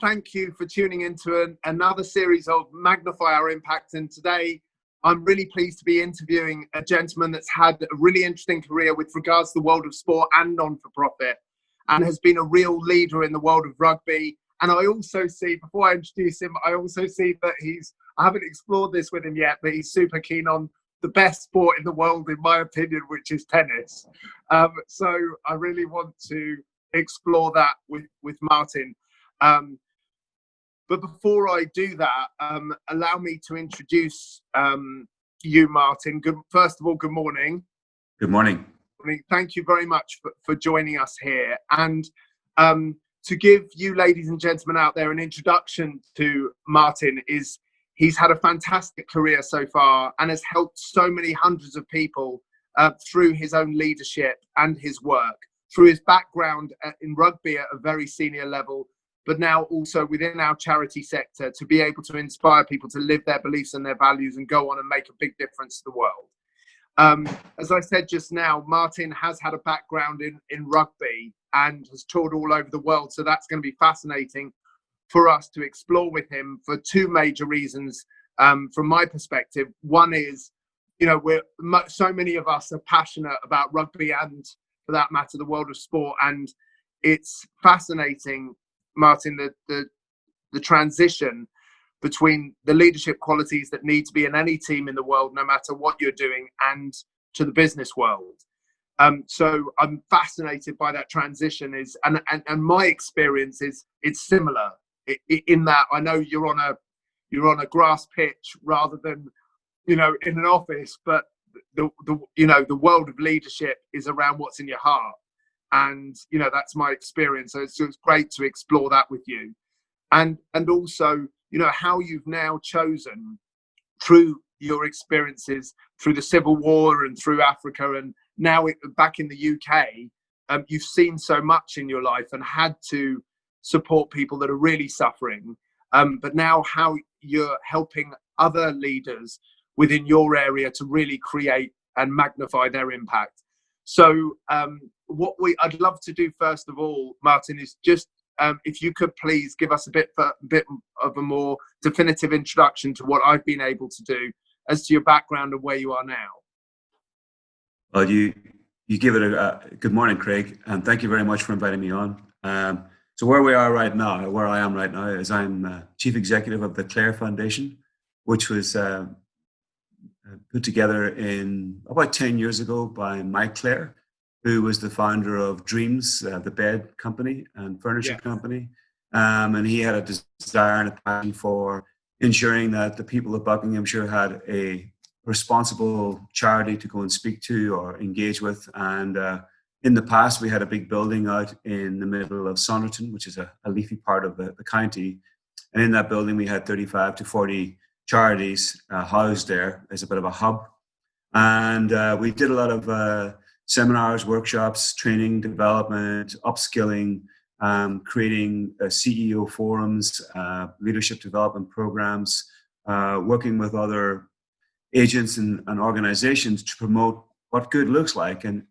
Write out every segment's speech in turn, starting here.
thank you for tuning into another series of Magnify Our Impact. And today, I'm really pleased to be interviewing a gentleman that's had a really interesting career with regards to the world of sport and non-for-profit, and has been a real leader in the world of rugby. And I also see, before I introduce him, I also see that I haven't explored this with him yet, but he's super keen on the best sport in the world, in my opinion, which is tennis. So I really want to explore that with Martin. But before I do that, allow me to introduce you, Martin. First of all, good morning. Good morning. Thank you very much for joining us here. And to give you, ladies and gentlemen out there, an introduction to Martin, he's had a fantastic career so far and has helped so many hundreds of people through his own leadership and his work, through his background in rugby at a very senior level, but now also within our charity sector, to be able to inspire people to live their beliefs and their values and go on and make a big difference to the world. As I said just now, Martin has had a background in rugby and has toured all over the world. So that's going to be fascinating for us to explore with him for two major reasons. From my perspective, one is, so many of us are passionate about rugby and, for that matter, the world of sport. And it's fascinating, Martin, the transition between the leadership qualities that need to be in any team in the world, no matter what you're doing, and to the business world. So I'm fascinated by that transition. And my experience is it's similar in that I know you're on a grass pitch rather than in an office, but the world of leadership is around what's in your heart. And, that's my experience. So it's great to explore that with you. And also, how you've now chosen through your experiences through the Civil War and through Africa and now back in the UK, you've seen so much in your life and had to support people that are really suffering. But now how you're helping other leaders within your area to really create and magnify their impact. So I'd love to do first of all, Martin, is just if you could please give us a bit of a more definitive introduction to what I've been able to do as to your background and where you are now. Well, you give it a good morning, Craig, and thank you very much for inviting me on. So where I am right now is I'm Chief Executive of the Clare Foundation, which was put together in about 10 years ago by Mike Clare, who was the founder of Dreams, the bed company and furniture company. And he had a desire and a passion for ensuring that the people of Buckinghamshire had a responsible charity to go and speak to or engage with. And in the past, we had a big building out in the middle of Saunderton, which is a leafy part of the county. And in that building, we had 35 to 40 charities housed there as a bit of a hub. And we did a lot of seminars, workshops, training, development, upskilling, creating CEO forums, leadership development programs, working with other agents and organizations to promote what good looks like. And,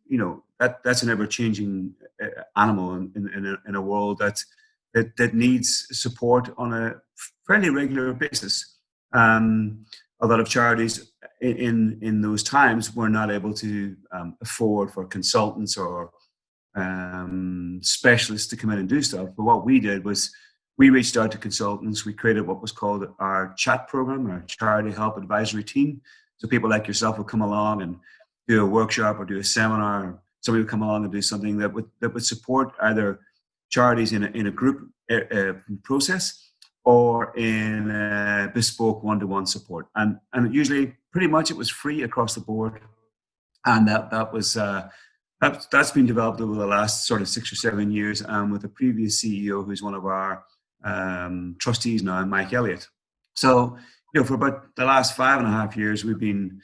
that's an ever-changing animal in a world that needs support on a fairly regular basis. A lot of charities in those times were not able to afford for consultants or specialists to come in and do stuff. But what we did was we reached out to consultants. We created what was called our chat program, our charity help advisory team. So people like yourself would come along and do a workshop or do a seminar. Or somebody would come along and do something that would support either charities in a group process or in bespoke one-to-one support. And usually pretty much it was free across the board. And that's been developed over the last sort of 6 or 7 years with the previous CEO, who's one of our trustees now, Mike Elliott. So, for about the last 5.5 years, we've been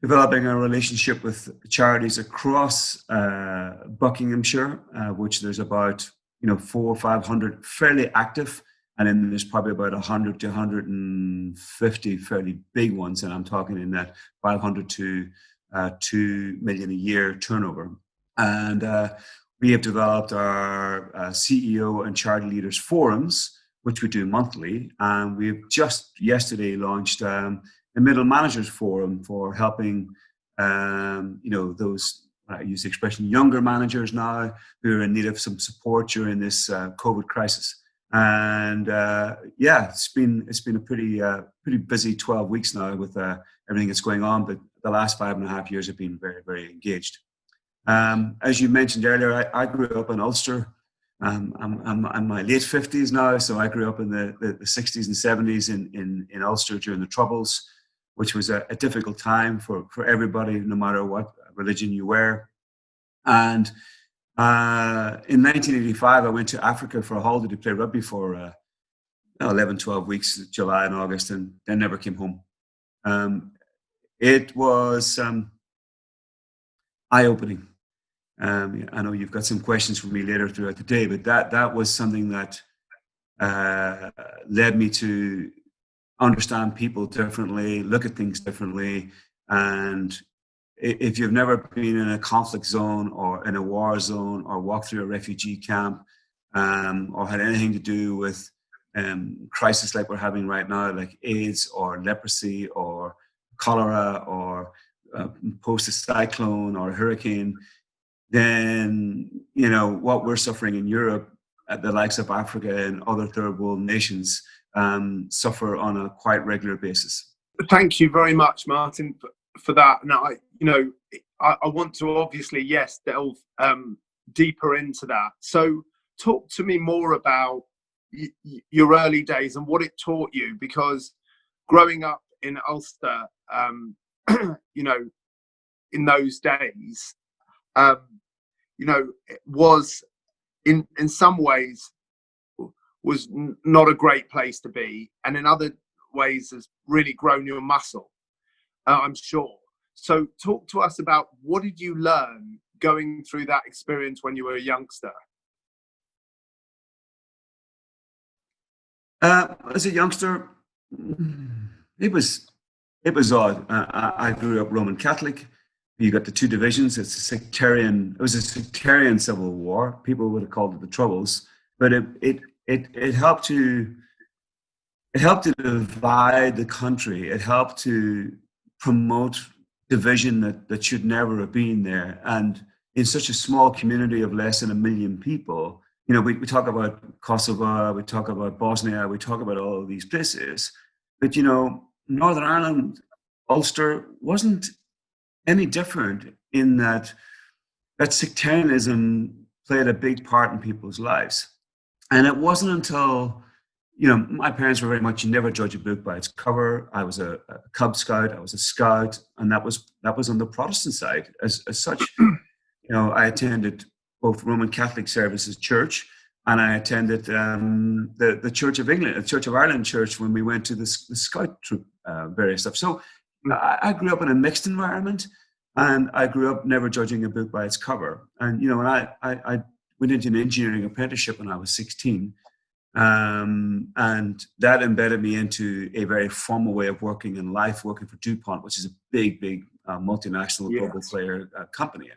developing a relationship with charities across Buckinghamshire, which there's about 400 or 500 fairly active, and then there's probably about 100 to 150 fairly big ones, and I'm talking in that 500 to 2 million a year turnover. And we have developed our CEO and charity leaders forums, which we do monthly. And we've just yesterday launched a middle managers forum for helping, those, I use the expression, younger managers now who are in need of some support during this COVID crisis. And it's been a pretty busy 12 weeks now with everything that's going on. But the last 5.5 years have been very, very engaged. As you mentioned earlier, I grew up in Ulster. I'm in my late 50s now, so I grew up in the 60s and 70s in Ulster during the Troubles, which was a difficult time for everybody, no matter what religion you were. And in 1985, I went to Africa for a holiday to play rugby for 11, 12 weeks, July and August, and then never came home. It was eye-opening. I know you've got some questions for me later throughout the day, but that was something that led me to understand people differently, look at things differently. And if you've never been in a conflict zone or in a war zone or walked through a refugee camp or had anything to do with crisis like we're having right now, like AIDS or leprosy or cholera or post a cyclone or a hurricane, then, what we're suffering in Europe, at the likes of Africa and other third world nations, suffer on a quite regular basis. Thank you very much, Martin, for that. Now, I want to obviously, delve deeper into that. So talk to me more about your early days and what it taught you, because growing up in Ulster, in those days, was in some ways was not a great place to be, and in other ways has really grown your muscle, I'm sure. So talk to us about, what did you learn going through that experience when you were a youngster? As a youngster, it was odd. I grew up Roman Catholic. You got the two divisions. It was a sectarian civil war. People would have called it the Troubles, but it helped to divide the country. It helped to promote division that should never have been there. And in such a small community of less than 1 million people, we talk about Kosovo, we talk about Bosnia, we talk about all of these places, but Northern Ireland, Ulster wasn't any different in that sectarianism played a big part in people's lives. And it wasn't until, my parents were very much, you never judge a book by its cover. I was a Cub Scout, I was a Scout, and that was on the Protestant side. As such, I attended both Roman Catholic services church, and I attended the Church of England, the Church of Ireland church, when we went to the Scout troop, various stuff. So I grew up in a mixed environment, and I grew up never judging a book by its cover. And when I went into an engineering apprenticeship when I was 16, and that embedded me into a very formal way of working in life, working for DuPont, which is a big multinational global player company.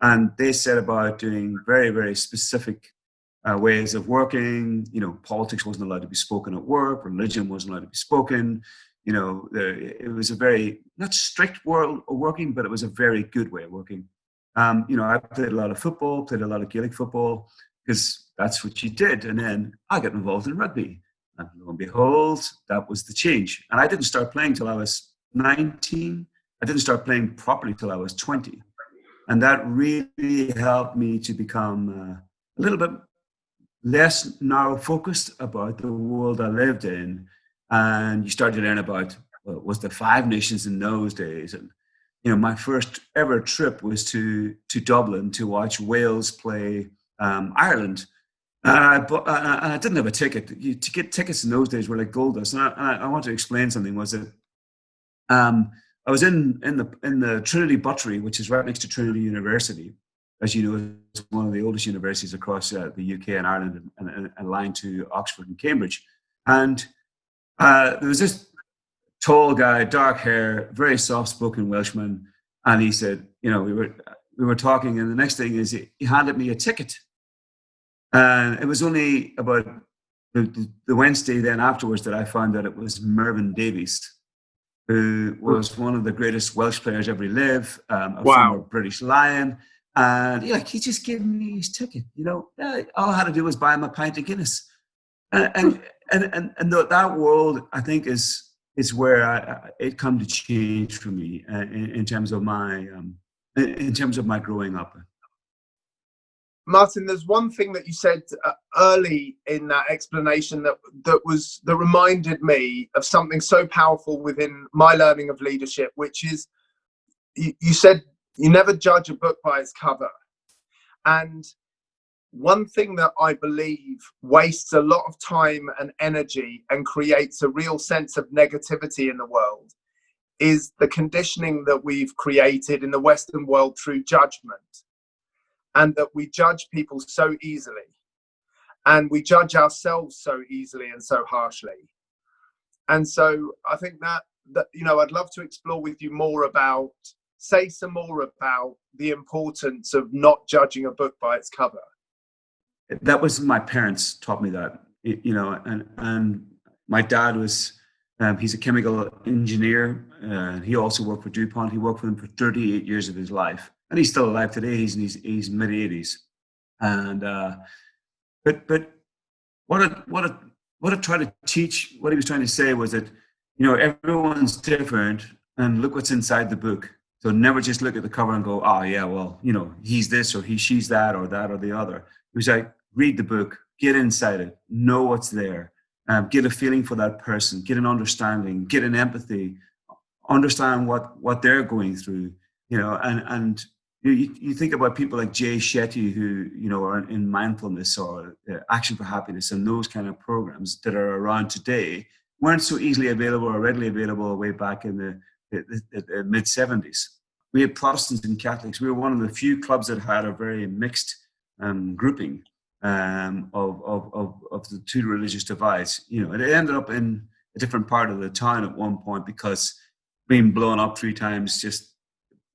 And they set about doing very, very specific ways of working. Politics wasn't allowed to be spoken at work. Religion wasn't allowed to be spoken. It was a very, not strict world of working, but it was a very good way of working. I played a lot of football, played a lot of Gaelic football, because that's what you did. And then I got involved in rugby. And lo and behold, that was the change. And I didn't start playing till I was 19. I didn't start playing properly till I was 20. And that really helped me to become a little bit less narrow focused about the world I lived in. And you start to learn about what was the Five Nations in those days. And, my first ever trip was to Dublin to watch Wales play Ireland. And I didn't have a ticket. To get tickets in those days were like gold dust. And I want to explain something. Was that I was in the Trinity Buttery, which is right next to Trinity University. As you know, it's one of the oldest universities across the UK and Ireland, and aligned to Oxford and Cambridge. And there was this tall guy, dark hair, very soft-spoken Welshman, and he said, we were talking, and the next thing is he handed me a ticket. And it was only about the Wednesday then afterwards that I found that it was Mervyn Davies, who was one of the greatest Welsh players ever live, a former British Lion. And he just gave me his ticket, all I had to do was buy him a pint of Guinness. And that world, I think, is where it come to change for me in terms of my growing up. Martin, there's one thing that you said early in that explanation that reminded me of something so powerful within my learning of leadership, which is you said you never judge a book by its cover. And one thing that I believe wastes a lot of time and energy and creates a real sense of negativity in the world is the conditioning that we've created in the Western world through judgment. And that we judge people so easily, and we judge ourselves so easily and so harshly. And so I think that I'd love to explore with you more about, say some more about the importance of not judging a book by its cover. That was my parents taught me that, and my dad was, he's a chemical engineer. He also worked for DuPont. He worked for them for 38 years of his life. And he's still alive today. He's in his mid 80s, and but what I tried to teach, what he was trying to say was that everyone's different, and look what's inside the book. So never just look at the cover and go, oh yeah, well he's this or she's that or the other. He was like, read the book, get inside it, know what's there, get a feeling for that person, get an understanding, get an empathy, understand what they're going through, and. You think about people like Jay Shetty, who are in mindfulness or Action for Happiness, and those kind of programs that are around today weren't so easily available or readily available way back in the mid 70s. We had Protestants and Catholics. We were one of the few clubs that had a very mixed grouping of the two religious divides. It ended up in a different part of the town at one point because being blown up 3 times, just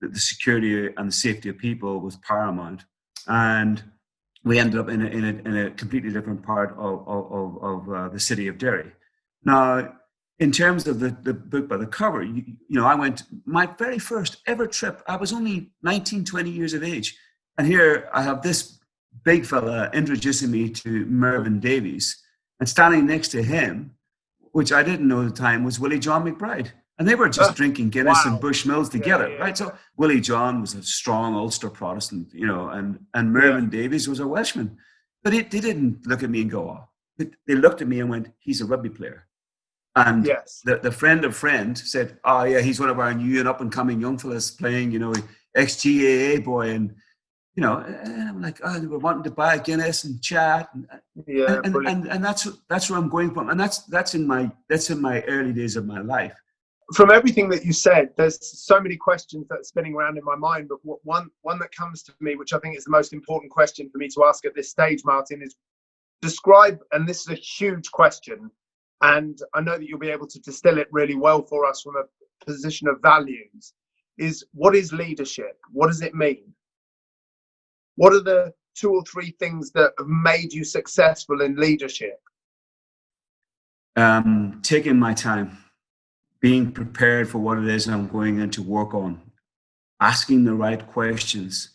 the security and the safety of people was paramount, and we ended up in a completely different part of the city of Derry. Now, in terms of the book by the cover, I went my very first ever trip. I was only 19, 20 years of age, and here I have this big fella introducing me to Mervyn Davies, and standing next to him, which I didn't know at the time, was Willie John McBride. And they were just drinking Guinness and Bushmills together, right? So Willie John was a strong Ulster Protestant, and Mervyn Davies was a Welshman. But they didn't look at me and go, oh. They looked at me and went, he's a rugby player. And the friend of friend said, oh yeah, he's one of our new and up and coming young fellas playing, ex-GAA boy. And, and I'm like, oh, they were wanting to buy a Guinness and chat. And that's where I'm going from. And that's in my early days of my life. From everything that you said, there's so many questions that are spinning around in my mind, but one that comes to me, which I think is the most important question for me to ask at this stage, Martin, is describe, and this is a huge question, and I know that you'll be able to distill it really well for us from a position of values, is what is leadership? What does it mean? What are the 2 or 3 things that have made you successful in leadership? Taking my time. Being prepared for what it is I'm going in to work on, asking the right questions,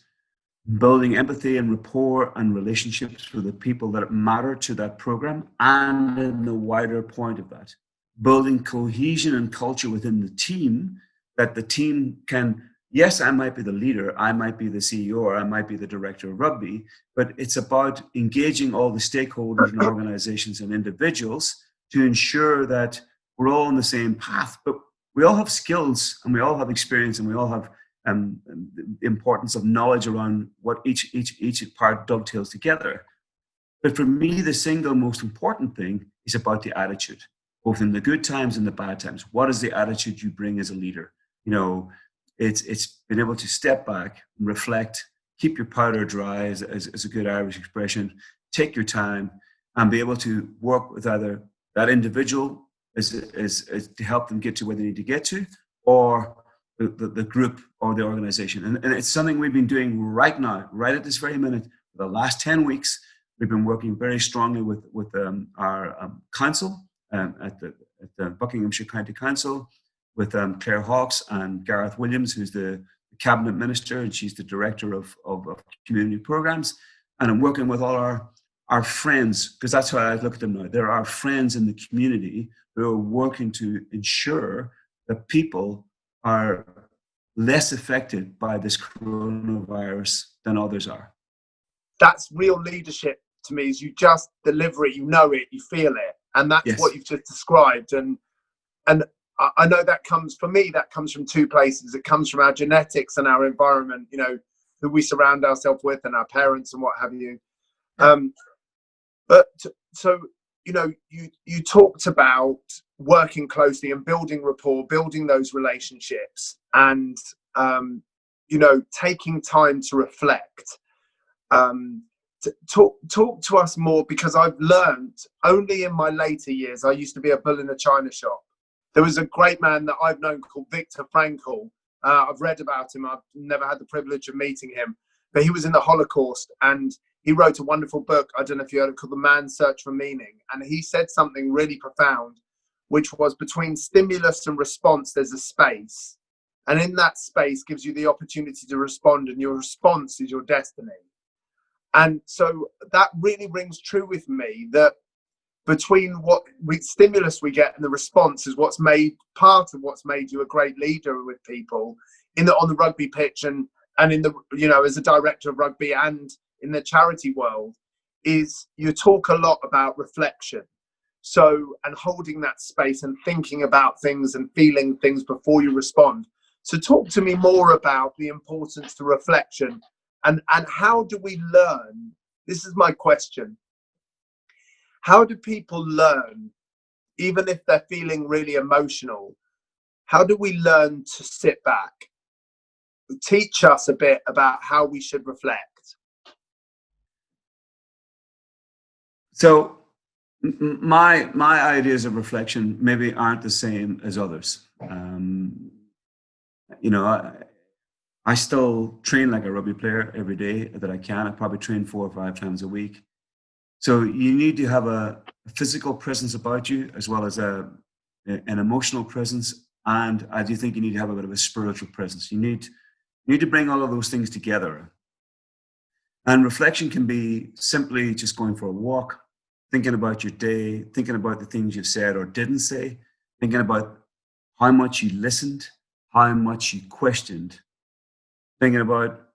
building empathy and rapport and relationships with the people that matter to that program and in the wider point of that, building cohesion and culture within the team, that the team can, yes, I might be the leader, I might be the CEO, or I might be the director of rugby, but it's about engaging all the stakeholders and organizations and individuals to ensure that we're all on the same path, but we all have skills and we all have experience and we all have the importance of knowledge around what each part dovetails together. But for me, the single most important thing is about the attitude, both in the good times and the bad times. What is the attitude you bring as a leader? It's being able to step back and reflect, keep your powder dry, as a good Irish expression, take your time and be able to work with either that individual as to help them get to where they need to get to, or the group or the organization. And it's something we've been doing right now, right at this very minute, for the last 10 weeks. We've been working very strongly with our council at the Buckinghamshire County Council, with Clare Hawkes and Gareth Williams, who's the cabinet minister, and she's the director of community programs. And I'm working with all our friends, because that's how I look at them now. There are friends in the community who are working to ensure that people are less affected by this coronavirus than others are. That's real leadership to me, is you just deliver it, you know it, you feel it. And that's Yes. what you've just described. And I know that comes, for me, that comes from two places. It comes from our genetics and our environment, you know, who we surround ourselves with, and our parents and what have you. So, you know, you talked about working closely and building rapport, building those relationships, and, you know, taking time to reflect. Talk to us more, because I've learned only in my later years. I used to be a bull in a china shop. There was a great man that I've known called Viktor Frankl. I've read about him. I've never had the privilege of meeting him, but he was in the Holocaust, and he wrote a wonderful book. I don't know if you heard it, called The Man's Search for Meaning. And he said something really profound, which was, between stimulus and response, there's a space. And in that space gives you the opportunity to respond, and your response is your destiny. And so that really rings true with me, that between what stimulus we get and the response is what's made, part of what's made you a great leader with people on the rugby pitch, and in the, you know, as a director of rugby and in the charity world, is you talk a lot about reflection. So, and holding that space and thinking about things and feeling things before you respond. So talk to me more about the importance to reflection, and how do we learn? This is my question. How do people learn, even if they're feeling really emotional? How do we learn to sit back? Teach us a bit about how we should reflect. So my ideas of reflection maybe aren't the same as others. You know, I still train like a rugby player every day that I can. I probably train 4 or 5 times a week. So you need to have a physical presence about you, as well as an emotional presence. And I do think you need to have a bit of a spiritual presence. You need to bring all of those things together. And reflection can be simply just going for a walk, thinking about your day, thinking about the things you've said or didn't say, thinking about how much you listened, how much you questioned, thinking about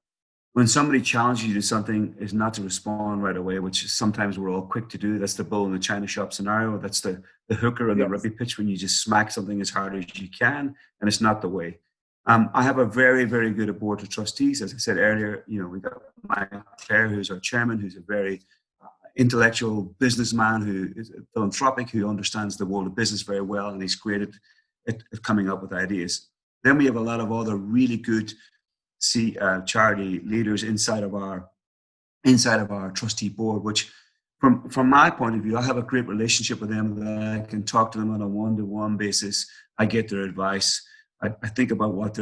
when somebody challenges you to something, is not to respond right away, which sometimes we're all quick to do. That's the bull in the china shop scenario. That's the hooker on the rugby pitch, when you just smack something as hard as you can, and it's not the way. I have a very, very good board of trustees. As I said earlier, you know, we got Clare, who's our chairman, who's a very intellectual businessman, who is philanthropic, who understands the world of business very well, and he's great at coming up with ideas. Then we have a lot of other really good charity leaders inside of our trustee board, which from my point of view, I have a great relationship with them, that I can talk to them on a one-to-one basis. I get their advice. I think about what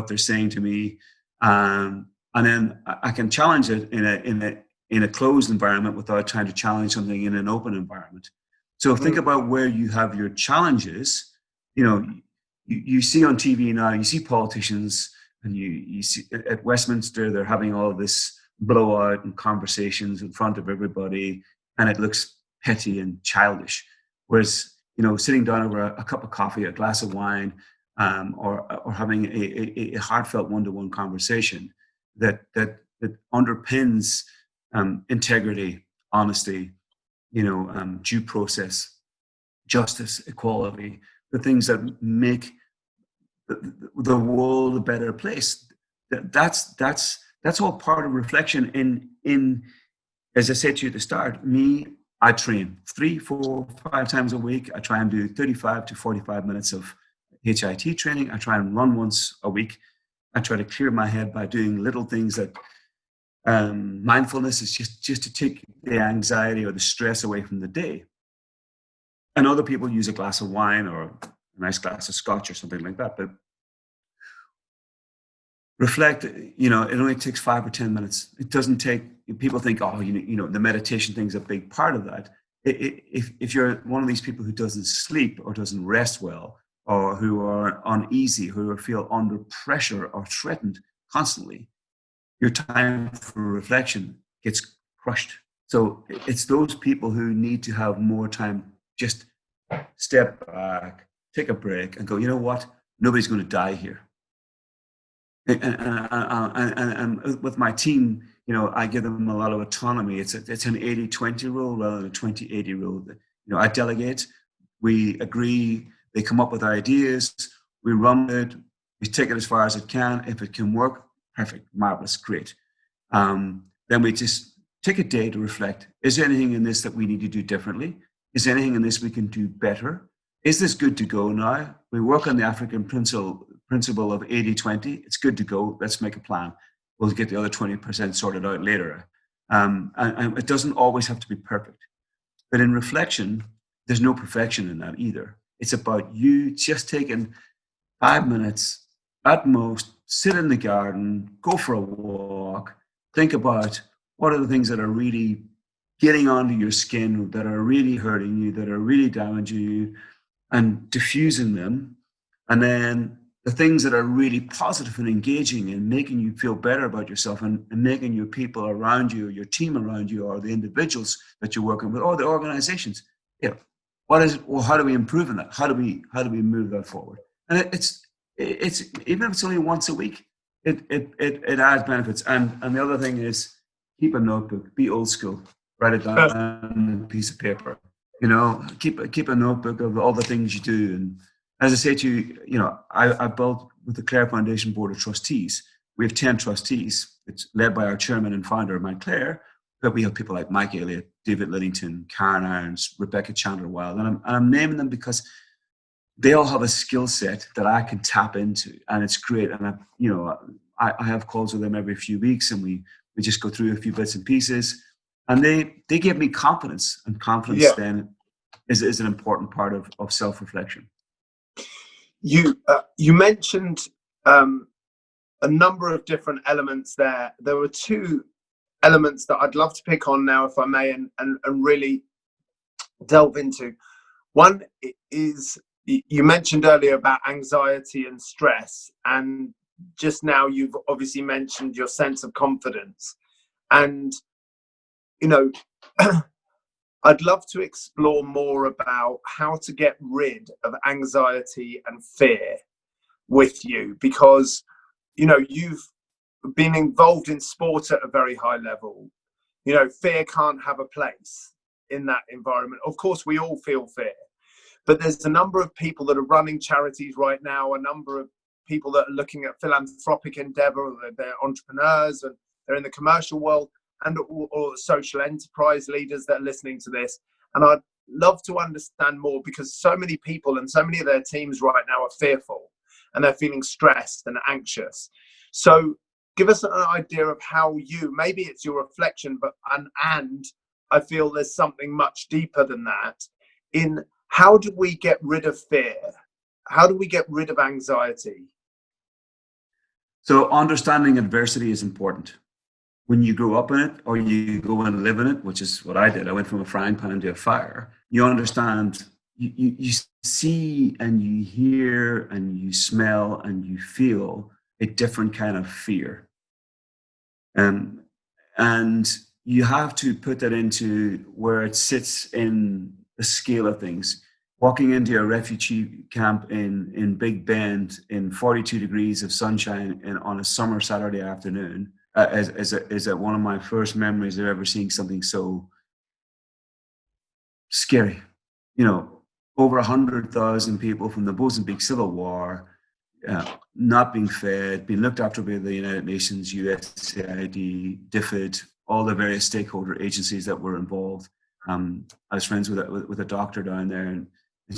they're saying to me, and then I can challenge it in a closed environment without trying to challenge something in an open environment. So think about where you have your challenges. You know, you see on TV now, you see politicians, and you see at Westminster, they're having all this blowout and conversations in front of everybody, and it looks petty and childish. Whereas, you know, sitting down over a cup of coffee, a glass of wine, or having a heartfelt one-to-one conversation that underpins integrity, honesty, you know, due process, justice, equality, the things that make the world a better place. That's all part of reflection. In as I said to you at the start, I train 3, 4, 5 times a week. I try and do 35 to 45 minutes of HIT training. I try and run once a week. I try to clear my head by doing little things like mindfulness is just to take the anxiety or the stress away from the day. And other people use a glass of wine or a nice glass of scotch or something like that. But reflect. It only takes 5 or 10 minutes. It doesn't take. People think, oh, the meditation thing's a big part of that. If you're one of these people who doesn't sleep or doesn't rest well, or who are uneasy, who feel under pressure or threatened constantly, your time for reflection gets crushed. So it's those people who need to have more time, just step back, take a break, and go, you know what? Nobody's going to die here. And with my team, I give them a lot of autonomy. It's an 80-20 rule rather than a 20-80 rule. I delegate, we agree, they come up with ideas, we run it, we take it as far as it can. If it can work, perfect, marvelous, great. Then we just take a day to reflect. Is there anything in this that we need to do differently? Is there anything in this we can do better? Is this good to go now? We work on the African principle of 80-20. It's good to go. Let's make a plan. We'll get the other 20% sorted out later. And it doesn't always have to be perfect. But in reflection, there's no perfection in that either. It's about you just taking 5 minutes at most, sit in the garden, go for a walk, think about what are the things that are really getting onto your skin, that are really hurting you, that are really damaging you, and diffusing them. And then the things that are really positive and engaging and making you feel better about yourself, and making your people around you, your team around you, or the individuals that you're working with, or the organizations. How do we improve on that? How do we move that forward? And it's even if it's only once a week, it adds benefits. And the other thing is, keep a notebook, be old school, write it down on a piece of paper. Keep a notebook of all the things you do. And as I say to you, I built with the Clare Foundation Board of Trustees. We have 10 trustees. It's led by our chairman and founder, Mike Clare, but we have people like Mike Elliott, David Liddington, Karen Irons, Rebecca Chandler-Wild. And I'm naming them because they all have a skill set that I can tap into, and it's great. And I have calls with them every few weeks, and we just go through a few bits and pieces, and they give me confidence, and confidence then is an important part of self-reflection. You mentioned a number of different elements there. There were two elements that I'd love to pick on now, if I may, and really delve into. One is, you mentioned earlier about anxiety and stress, and just now you've obviously mentioned your sense of confidence. And I'd love to explore more about how to get rid of anxiety and fear with you, because you've been involved in sport at a very high level. Fear can't have a place in that environment. Of course, we all feel fear, but there's a number of people that are running charities right now, a number of people that are looking at philanthropic endeavor, they're entrepreneurs and they're in the commercial world, and or social enterprise leaders that are listening to this. And I'd love to understand more, because so many people and so many of their teams right now are fearful and they're feeling stressed and anxious. So give us an idea of how maybe it's your reflection, but and I feel there's something much deeper than that, in how do we get rid of fear? How do we get rid of anxiety? So understanding adversity is important. When you grow up in it, or you go and live in it, which is what I did. I went from a frying pan to a fire. You understand, you see and you hear and you smell and you feel a different kind of fear. And you have to put that into where it sits in the scale of things. Walking into a refugee camp in Big Bend in 42 degrees of sunshine on a summer Saturday afternoon is one of my first memories of ever seeing something so scary. Over 100,000 people from the Mozambique Civil War, not being fed, being looked after by the United Nations, USAID, DFID, all the various stakeholder agencies that were involved. I was friends with a doctor down there, and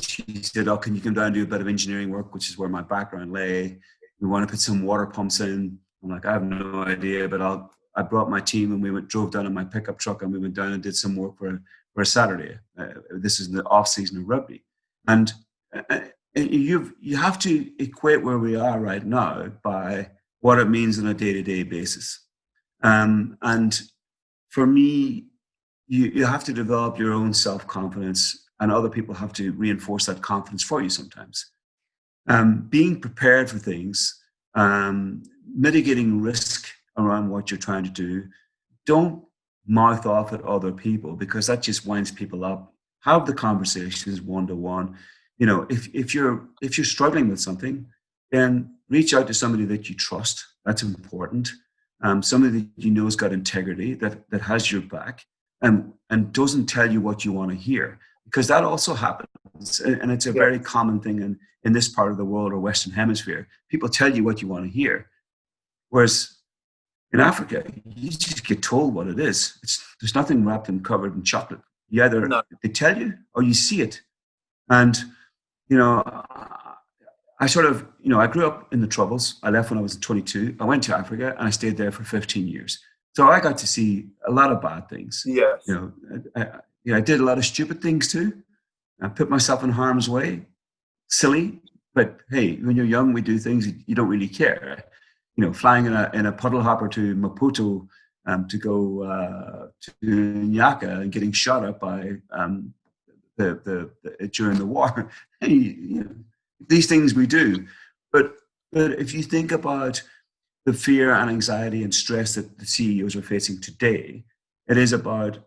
she said, "Oh, can you come down and do a bit of engineering work?" Which is where my background lay. We want to put some water pumps in. I'm like, I have no idea, but I brought my team, and we drove down in my pickup truck, and we went down and did some work for a Saturday. This is in the off season of rugby, and you have to equate where we are right now by what it means on a day-to-day basis. And for me, you have to develop your own self-confidence, and other people have to reinforce that confidence for you sometimes. Being prepared for things, mitigating risk around what you're trying to do. Don't mouth off at other people, because that just winds people up. Have the conversations one-to-one. You know, if you're struggling with something, then reach out to somebody that you trust. That's important. Somebody that you know has got integrity, that has your back, and doesn't tell you what you want to hear, because that also happens, and it's a very common thing in this part of the world or Western Hemisphere. People tell you what you want to hear, whereas in Africa, you just get told what it is. There's nothing wrapped and covered in chocolate. You either they tell you or you see it. And, you know, I sort of, you know, I grew up in the Troubles. I left when I was 22. I went to Africa and I stayed there for 15 years. So I got to see a lot of bad things. Yes. You know, I did a lot of stupid things too. I put myself in harm's way. Silly. But hey, when you're young, we do things you don't really care. You know, flying in a puddle hopper to Maputo to go to Nyaka and getting shot up by during the war. Hey, you know, these things we do. But if you think about the fear and anxiety and stress that the CEOs are facing today, it is about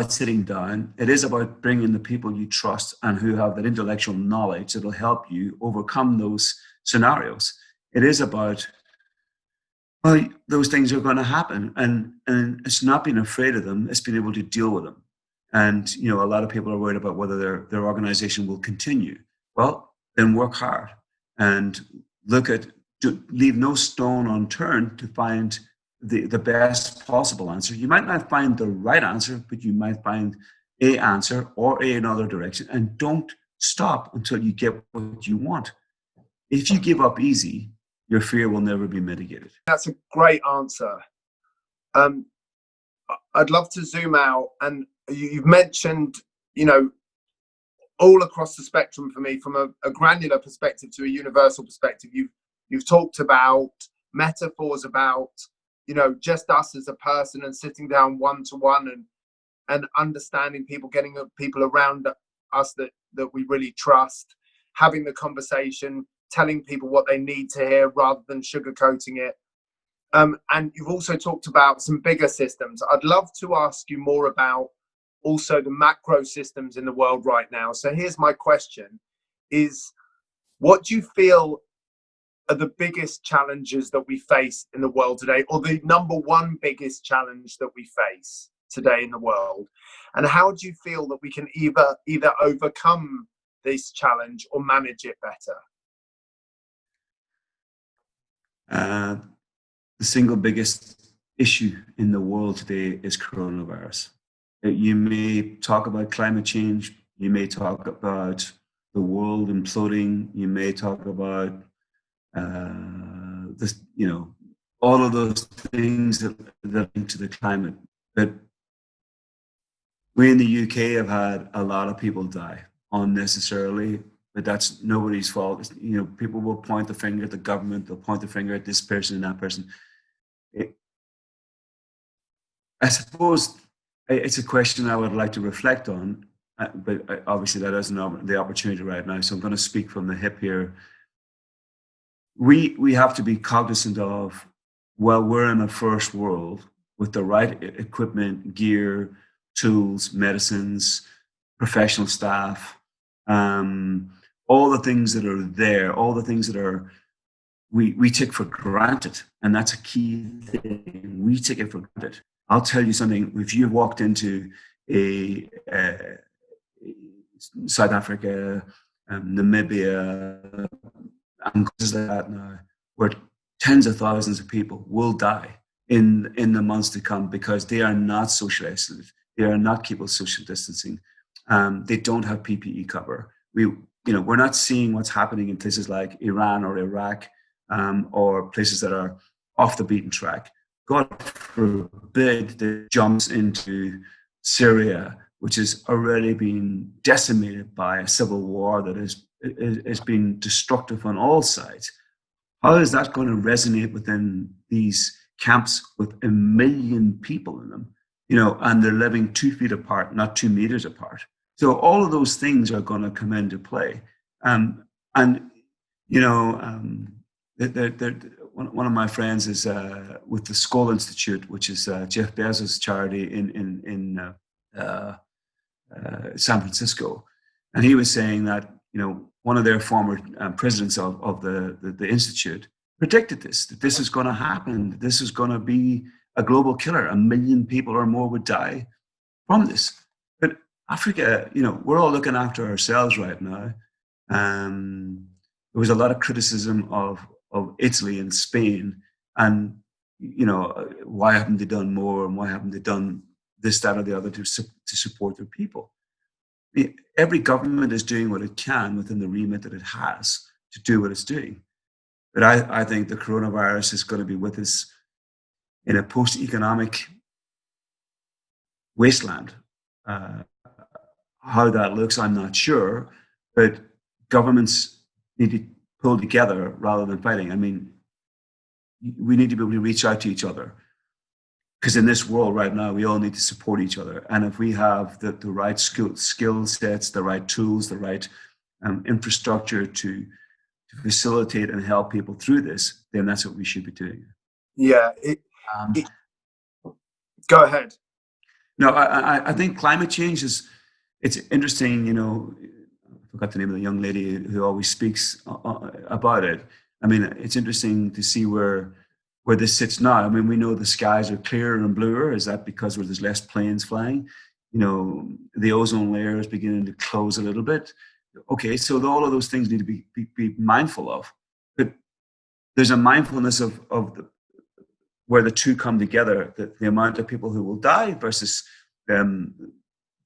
sitting down. It is about bringing the people you trust and who have that intellectual knowledge that will help you overcome those scenarios. It is about, well, those things are going to happen, and it's not being afraid of them. It's being able to deal with them. And you know, a lot of people are worried about whether their organization will continue. Well, then work hard and leave no stone unturned to find the best possible answer. You might not find the right answer, but you might find a answer or another direction, and don't stop until you get what you want. If you give up easy, your fear will never be mitigated. That's a great answer. I'd love to zoom out, and you've mentioned, you know, all across the spectrum for me, from a granular perspective to a universal perspective. You've talked about metaphors about, you know, just us as a person and sitting down one-to-one and understanding people, getting people around us that we really trust, having the conversation, telling people what they need to hear rather than sugarcoating it. And you've also talked about some bigger systems. I'd love to ask you more about also the macro systems in the world right now. So here's my question is, what do you feel are the biggest challenges that we face in the world today, or the number one biggest challenge that we face today in the world? And how do you feel that we can either overcome this challenge or manage it better? The single biggest issue in the world today is coronavirus. You may talk about climate change, you may talk about the world imploding, you may talk about this, you know, all of those things that link to the climate. But we in the UK have had a lot of people die unnecessarily, but that's nobody's fault. You know, people will point the finger at the government, they'll point the finger at this person and that person. I suppose it's a question I would like to reflect on, but obviously that isn't the opportunity right now. So I'm going to speak from the hip here. We have to be cognizant of, well, we're in a first world with the right equipment, gear, tools, medicines, professional staff, all the things that are there, all the things that are we take for granted, and that's a key thing. We take it for granted. I'll tell you something. If you walked into a South Africa, Namibia, and places like that now, where tens of thousands of people will die in the months to come because they are not social isolated. They are not keeping social distancing. They don't have PPE cover. We're not seeing what's happening in places like Iran or Iraq, or places that are off the beaten track. God forbid that jumps into Syria, which is already been decimated by a civil war that is being destructive on all sides. how is that going to resonate within these camps with 1 million people in them, and they're living 2 feet apart, not 2 meters apart. So all of those things are going to come into play. And, one of my friends is with the Skull Institute, which is Jeff Bezos' charity in San Francisco. And he was saying that, one of their former presidents of the Institute predicted this, that this is going to happen, that this is going to be a global killer. 1 million people or more would die from this. But Africa, we're all looking after ourselves right now. There was a lot of criticism of Italy and Spain, and why haven't they done more, and why haven't they done this, that, or the other to support their people? Every government is doing what it can within the remit that it has to do what it's doing. But I think the coronavirus is going to be with us in a post-economic wasteland. How that looks, I'm not sure, but governments need to pull together rather than fighting. I mean, we need to be able to reach out to each other, because in this world right now, we all need to support each other. And if we have the right skill sets, the right tools, the right infrastructure to facilitate and help people through this, then that's what we should be doing. Yeah. Go ahead. No, I think climate change it's interesting, I forgot the name of the young lady who always speaks about it. I mean, it's interesting to see where this sits now. I mean, we know the skies are clearer and bluer. Is that because there's less planes flying? The ozone layer is beginning to close a little bit. Okay, so all of those things need to be mindful of. But there's a mindfulness of where the two come together, the amount of people who will die versus the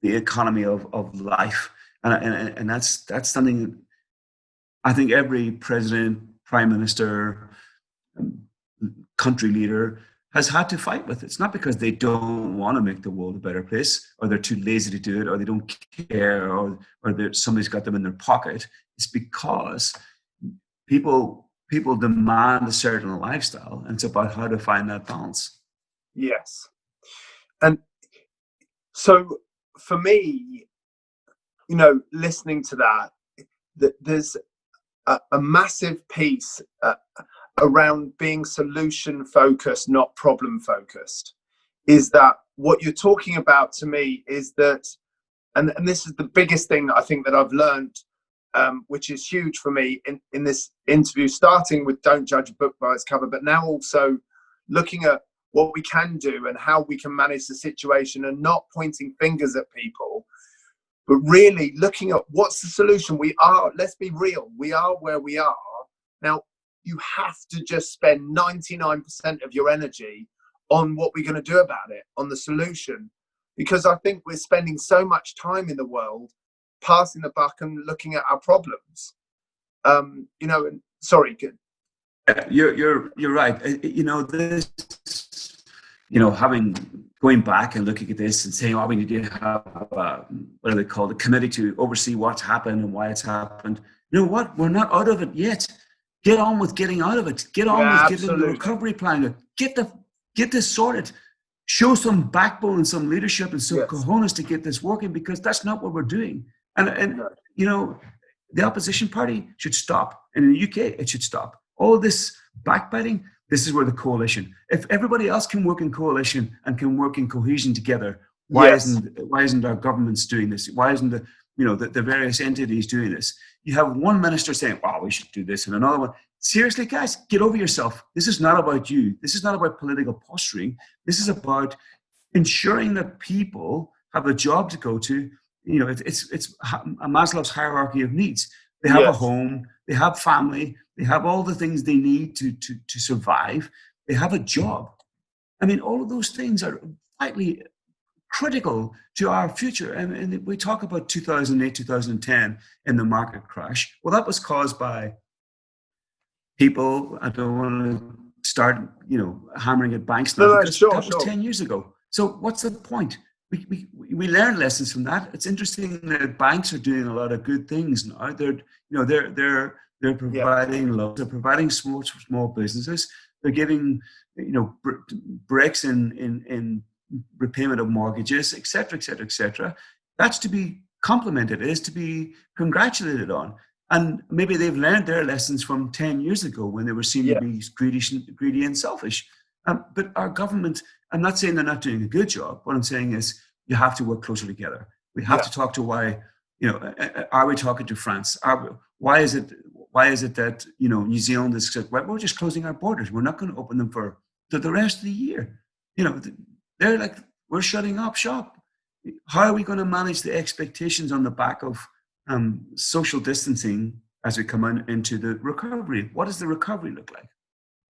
economy of life. And that's something I think every president, prime minister, country leader has had to fight with. It's not because they don't want to make the world a better place, or they're too lazy to do it, or they don't care, or somebody's got them in their pocket. It's because people demand a certain lifestyle, and it's about how to find that balance. Yes. And so for me, listening to that, there's a massive piece around being solution focused, not problem focused. Is that what you're talking about to me? Is that, and this is the biggest thing I think that I've learned, which is huge for me in this interview, starting with don't judge a book by its cover, but now also looking at what we can do and how we can manage the situation, and not pointing fingers at people, but really looking at what's the solution. Let's be real, we are where we are. Now, you have to just spend 99% of your energy on what we're going to do about it, on the solution, because I think we're spending so much time in the world passing the buck and looking at our problems. Sorry. You're right. This, going back and looking at this and saying, we need to have what do they call the committee to oversee what's happened and why it's happened. You know what? We're not out of it yet. Get on with getting out of it. Get on with getting the recovery plan. Get this sorted. Show some backbone and some leadership and some cojones to get this working, because that's not what we're doing. And the opposition party should stop. And in the UK, it should stop. All this backbiting, this is where the coalition. If everybody else can work in coalition and can work in cohesion together, why isn't our governments doing this? Why isn't the various entities doing this? You have one minister saying, we should do this, and another one. Seriously, guys, get over yourself. This is not about you. This is not about political posturing. This is about ensuring that people have a job to go to. It's a Maslow's hierarchy of needs. They have a home, they have family, they have all the things they need to survive. They have a job. I mean, all of those things are vitally critical to our future. And we talk about 2008, 2010 in the market crash. Well, that was caused by people. I don't want to start, hammering at banks now, because that was 10 years ago. So what's the point? We learn lessons from that. It's interesting that banks are doing a lot of good things now. They're they're Yeah. providing loans, they're providing small businesses, they're giving, breaks in repayment of mortgages, etc., etc., etc. That's to be complimented. It is to be congratulated on. And maybe they've learned their lessons from 10 years ago when they were seen to be greedy and selfish. But our government, I'm not saying they're not doing a good job. What I'm saying is you have to work closer together. We have to talk to why, are we talking to France? Why is it that, New Zealand is said, well, we're just closing our borders. We're not going to open them for the rest of the year. They're like, we're shutting up shop. How are we going to manage the expectations on the back of social distancing as we come into the recovery? What does the recovery look like?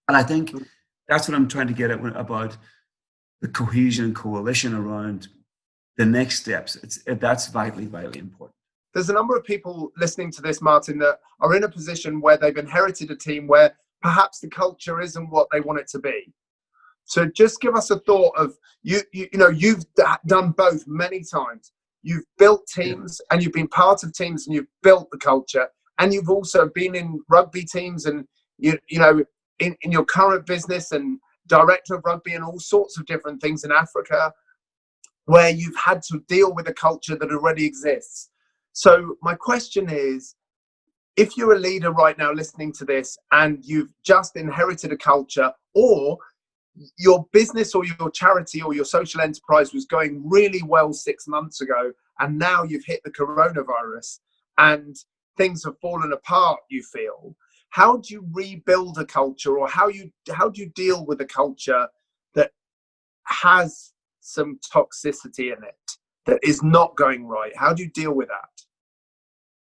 And I think that's what I'm trying to get at about the cohesion and coalition around the next steps. That's vitally, vitally important. There's a number of people listening to this, Martin, that are in a position where they've inherited a team where perhaps the culture isn't what they want it to be. So just give us a thought of, you've done both many times. You've built teams and you've been part of teams and you've built the culture. And you've also been in rugby teams and, in your current business and director of rugby and all sorts of different things in Africa, where you've had to deal with a culture that already exists. So my question is, if you're a leader right now listening to this and you've just inherited a culture, or your business or your charity or your social enterprise was going really well 6 months ago, and now you've hit the coronavirus and things have fallen apart, you feel, how do you rebuild a culture, or how do you deal with a culture that has some toxicity in it, that is not going right? How do you deal with that?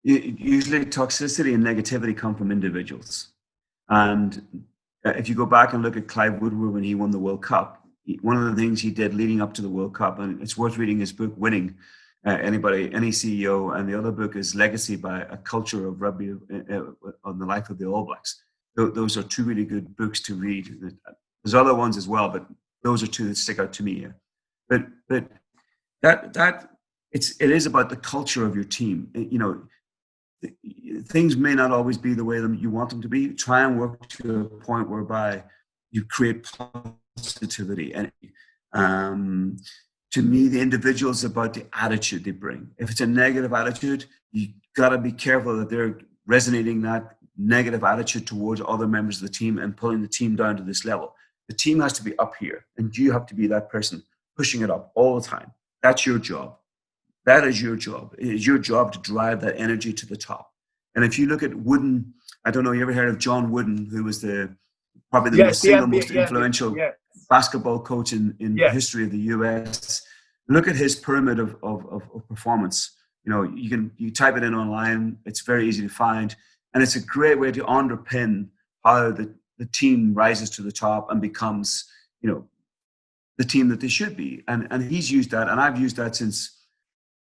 Usually toxicity and negativity come from individuals. And if you go back and look at Clive Woodward when he won the World Cup, one of the things he did leading up to the World Cup, and it's worth reading his book, Winning, any CEO, and the other book is Legacy by A Culture of Rugby on the Life of the All Blacks. Those are two really good books to read. There's other ones as well, but those are two that stick out to me. But it is about the culture of your team. Things may not always be the way you want them to be. Try and work to a point whereby you create positivity. And to me, the individual is about the attitude they bring. If it's a negative attitude, you got to be careful that they're resonating that negative attitude towards other members of the team and pulling the team down to this level. The team has to be up here, and you have to be that person pushing it up all the time. That's your job. That is your job. It is your job to drive that energy to the top. And if you look at Wooden, I don't know, you ever heard of John Wooden, who was probably the most influential basketball coach in the history of the US. Look at his pyramid of performance. You type it in online. It's very easy to find. And it's a great way to underpin how the team rises to the top and becomes, the team that they should be. And he's used that, and I've used that since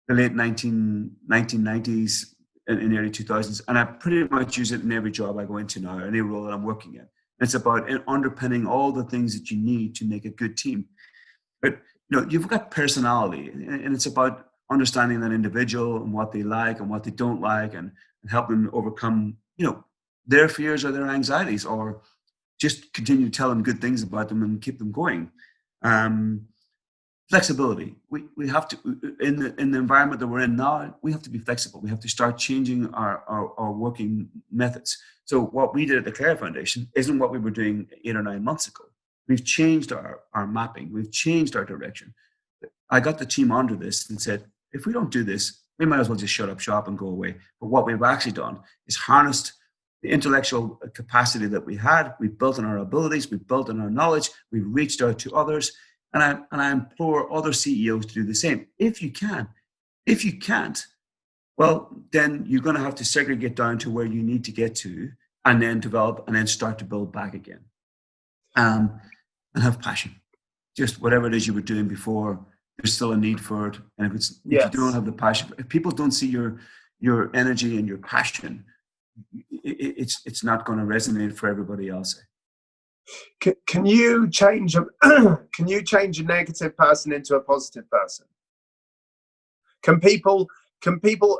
the late 1990s and early 2000s. And I pretty much use it in every job I go into now, any role that I'm working in. It's about underpinning all the things that you need to make a good team. But, you've got personality, and it's about understanding that individual and what they like and what they don't like, and helping them overcome, their fears or their anxieties, or just continue to tell them good things about them and keep them going. Flexibility. We have to, in the environment that we're in now, we have to be flexible. We have to start changing our working methods. So what we did at the Clare Foundation isn't what we were doing 8 or 9 months ago. We've changed our mapping. We've changed our direction. I got the team onto this and said, if we don't do this, we might as well just shut up shop and go away. But what we've actually done is harnessed the intellectual capacity that we had. We built on our abilities. We built on our knowledge. We've reached out to others. And I implore other CEOs to do the same. If you can. If you can't, well, then you're going to have to segregate down to where you need to get to, and then develop, and then start to build back again. And have passion. Just whatever it is you were doing before, there's still a need for it. And if you don't have the passion, if people don't see your energy and your passion, it's not going to resonate for everybody else. Can you change a negative person into a positive person? Can people,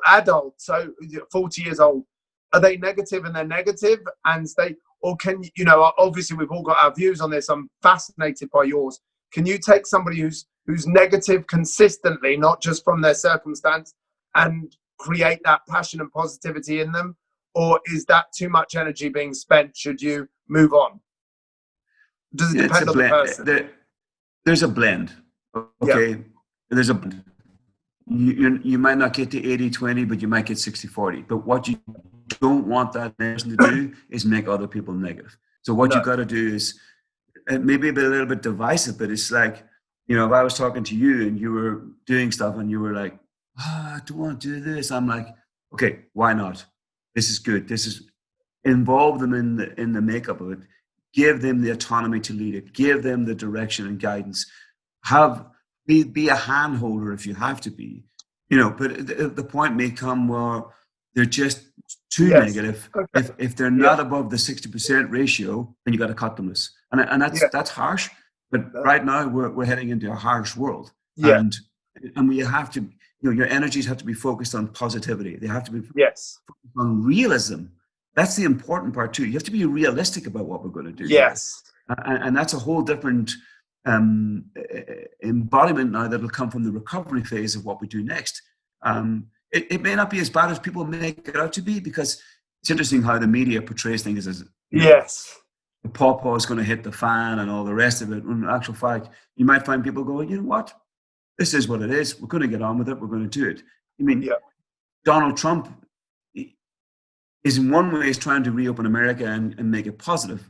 adults, so 40 years old, are they negative and they're negative and stay, or can you know? Obviously, we've all got our views on this. I'm fascinated by yours. Can you take somebody who's negative consistently, not just from their circumstance, and create that passion and positivity in them, or is that too much energy being spent? Should you move on? Does it depend on the person? There's a blend. Okay, there's a blend. You might not get to 80-20, but you might get 60-40. But what you don't want that person to do is make other people negative. So what you got to do is, maybe a little bit divisive, but it's like, you know, if I was talking to you and you were doing stuff and you were like, I don't want to do this. I'm like, okay, why not? This is good. This is, involve them in the makeup of it. Give them the autonomy to lead it. Give them the direction and guidance. Be a hand holder if you have to be, you know, but the point may come where they're just too negative. Okay. If they're not above the 60% ratio, then you got to cut them loose. And that's harsh, but right now we're heading into a harsh world. And we have to, you know, your energies have to be focused on positivity. They have to be focused on realism. That's the important part too. You have to be realistic about what we're going to do. Yes. And that's a whole different embodiment now that will come from the recovery phase of what we do next. It may not be as bad as people make it out to be, because it's interesting how the media portrays things as, you know, the pawpaw is going to hit the fan and all the rest of it. When in actual fact, you might find people going, you know what, this is what it is. We're going to get on with it. We're going to do it. I mean, Donald Trump is in one way is trying to reopen America and make it positive.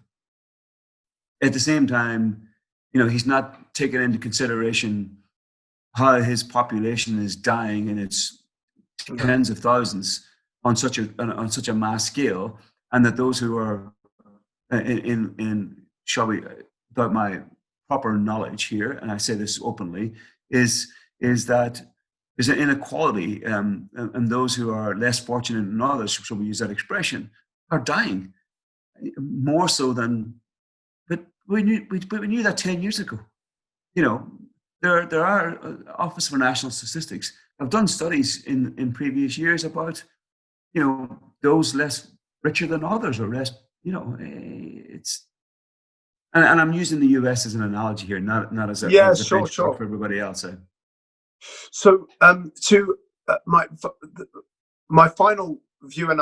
At the same time, you know, he's not taking into consideration how his population is dying in its tens of thousands on such a mass scale, and that those who are in shall we, without my proper knowledge here, and I say this openly, is that there's an inequality, and those who are less fortunate than others, shall we use that expression, are dying more so than. But we knew that 10 years ago. You know, there are Office for National Statistics have done studies in previous years about, you know, those less richer than others, or less, you know, it's. And I'm using the US as an analogy here, not as a benchmark for everybody else. So my final view, and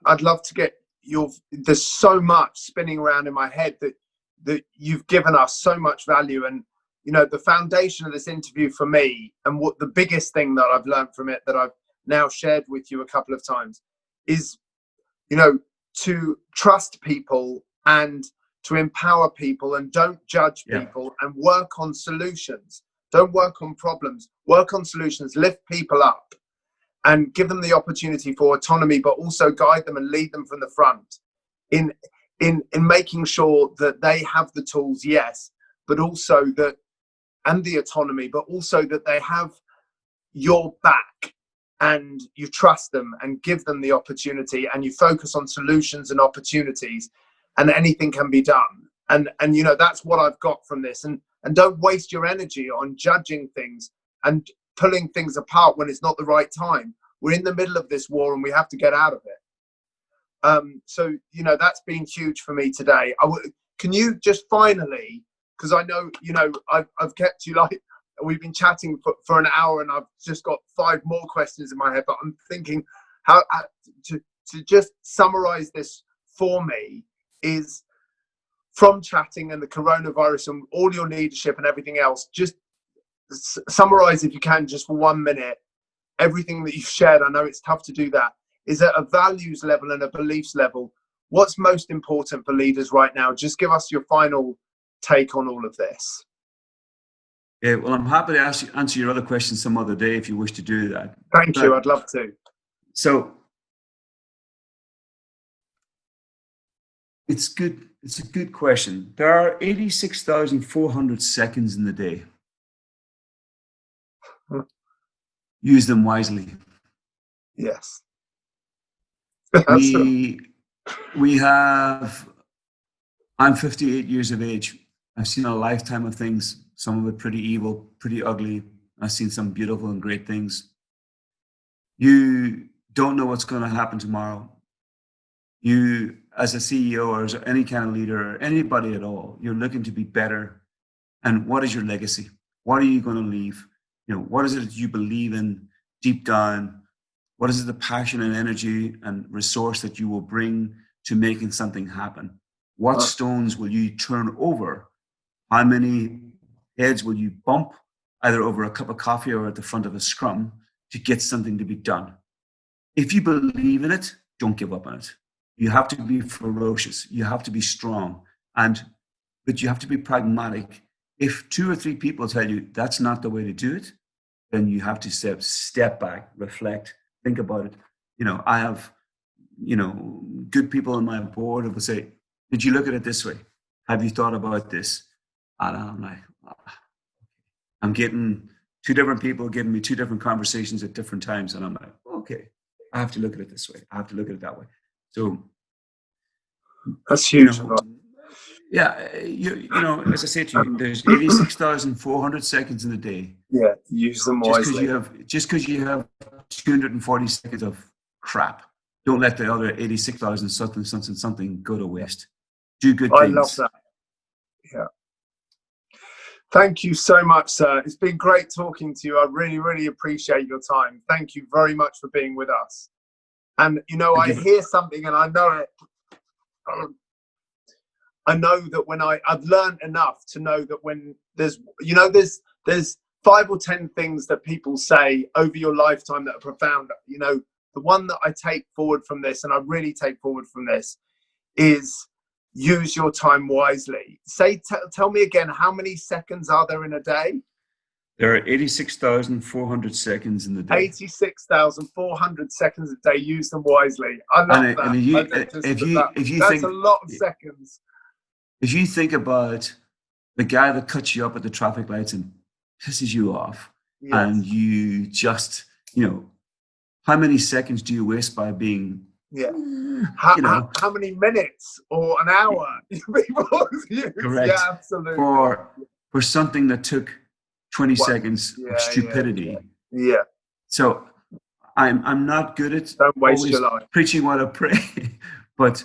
I'd love to get your. There's so much spinning around in my head that you've given us so much value, and you know, the foundation of this interview for me, and what the biggest thing that I've learned from it, that I've now shared with you a couple of times, is, you know, to trust people and to empower people, and don't judge people, and work on solutions. Don't work on problems, work on solutions, lift people up and give them the opportunity for autonomy, but also guide them and lead them from the front in making sure that they have the tools, yes, but also that, and the autonomy, but also that they have your back and you trust them and give them the opportunity, and you focus on solutions and opportunities, and anything can be done. And you know, that's what I've got from this. And don't waste your energy on judging things and pulling things apart when it's not the right time. We're in the middle of this war and we have to get out of it. So, you know, that's been huge for me today. Can you just finally, because I know, you know, I've kept you, like, we've been chatting for an hour and I've just got 5 more questions in my head, but I'm thinking how to just summarize this for me is, from chatting and the coronavirus and all your leadership and everything else, just summarize, if you can, just for 1 minute, everything that you've shared. I know it's tough to do that. Is at a values level and a beliefs level, what's most important for leaders right now? Just give us your final take on all of this. Yeah, well, I'm happy to answer your other questions some other day if you wish to do that. Thank you. I'd love to. So it's good. It's a good question. There are 86,400 seconds in the day. Use them wisely. Yes. We have. I'm 58 years of age. I've seen a lifetime of things. Some of it pretty evil, pretty ugly. I've seen some beautiful and great things. You don't know what's going to happen tomorrow. You, as a CEO or as any kind of leader or anybody at all, you're looking to be better. And what is your legacy? What are you going to leave? What is it that you believe in deep down? What is it, the passion and energy and resource that you will bring to making something happen? What stones will you turn over? How many heads will you bump, either over a cup of coffee or at the front of a scrum, to get something to be done? If you believe in it, don't give up on it. You have to be ferocious. You have to be strong. But you have to be pragmatic. If 2 or 3 people tell you that's not the way to do it, then you have to step back, reflect, think about it. I have, good people on my board who will say, did you look at it this way? Have you thought about this? And I'm like, I'm getting 2 different people giving me 2 different conversations at different times. And I'm like, okay, I have to look at it this way. I have to look at it that way. So that's huge. Yeah, as I said to you, there's 86,400 seconds in a day. Yeah, use them wisely. Just because you have 240 seconds of crap, don't let the other 86,000 something go to waste. Do good things. I love that. Yeah. Thank you so much, sir. It's been great talking to you. I really, really appreciate your time. Thank you very much for being with us. And, I hear something and I know it. I know that when I've learned enough to know that when there's 5 or 10 things that people say over your lifetime that are profound. The one that I take forward from this, and I really take forward from this, is use your time wisely. Tell me again, how many seconds are there in a day? There are 86,400 seconds in the day. 86,400 seconds a day. Use them wisely. I love that. That's a lot of seconds. If you think about the guy that cuts you up at the traffic lights and pisses you off, yes, and you just, how many seconds do you waste by being, how many minutes or an hour people use? Correct. Yeah, absolutely. For something that took 20 seconds of stupidity. Yeah. So I'm not good at don't waste your life preaching what I pray, but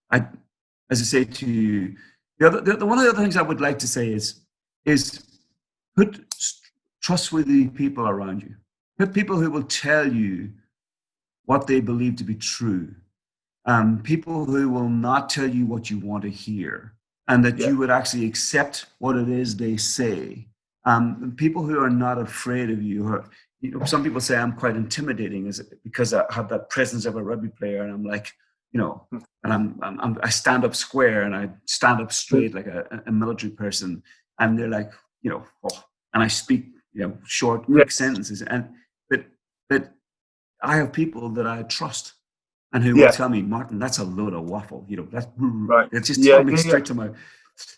as I say to you, one of the other things I would like to say is put trustworthy people around you. Put people who will tell you what they believe to be true. People who will not tell you what you want to hear, and that you would actually accept what it is they say. People who are not afraid of you. Some people say I'm quite intimidating because I have that presence of a rugby player, and I'm like, and I stand up square and I stand up straight like a military person, and they're like, and I speak, short, quick sentences, but I have people that I trust and who will tell me, Martin, that's a load of waffle, that's right. It's just telling me straight to my.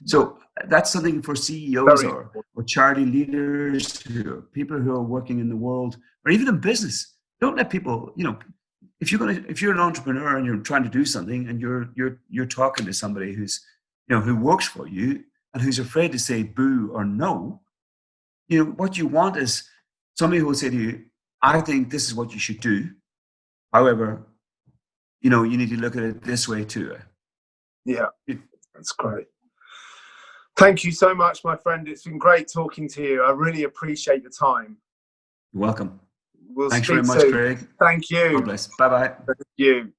So that's something for CEOs or charity leaders, people who are working in the world or even in business. Don't let people, if you're an entrepreneur and you're trying to do something and you're talking to somebody who's, who works for you and who's afraid to say boo or no, what you want is somebody who will say to you, I think this is what you should do. However, you need to look at it this way too. Yeah, that's great. Thank you so much, my friend. It's been great talking to you. I really appreciate your time. You're welcome. We'll Thanks speak very much, soon. Craig. Thank you. God bless. Bye-bye. Thank you.